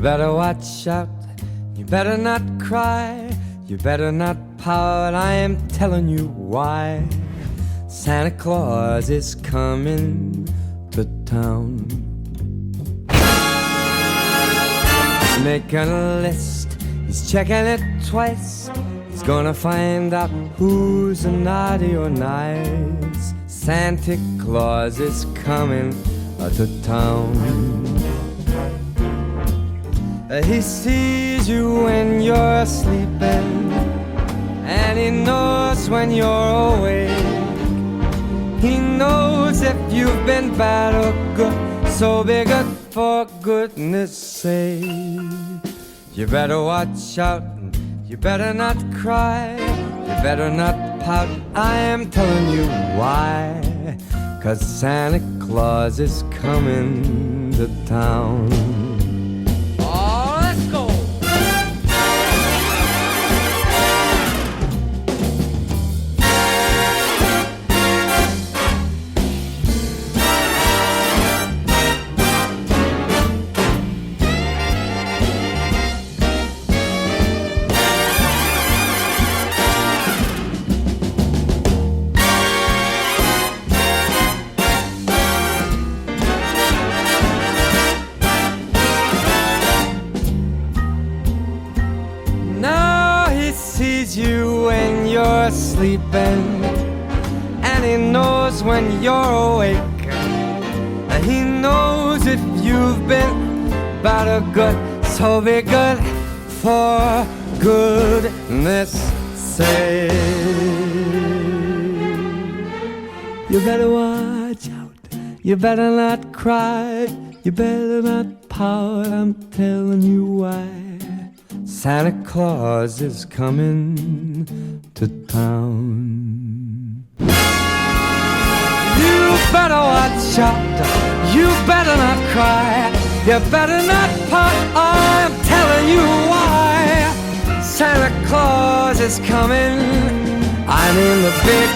better watch out, you better not cry, you better not pout, I am telling you why. Santa Claus is coming to town. He's making a list, he's checking it twice. He's gonna find out who's naughty or nice. Santa Claus is coming to town. He sees you when you're sleeping, and he knows when you're awake. He knows if you've been bad or good, so be good for goodness sake. You better watch out, you better not cry, you better not pout, I am telling you why. 'Cause Santa Claus is coming to town. Oh, let's go! You when you're sleeping, and he knows when you're awake. He knows if you've been bad or good, so be good for goodness sake. You better watch out, you better not cry, you better not pout, I'm telling you why. Santa Claus is coming to town. You better watch out, you better not cry, you better not pout, I'm telling you why. Santa Claus is coming, I mean the big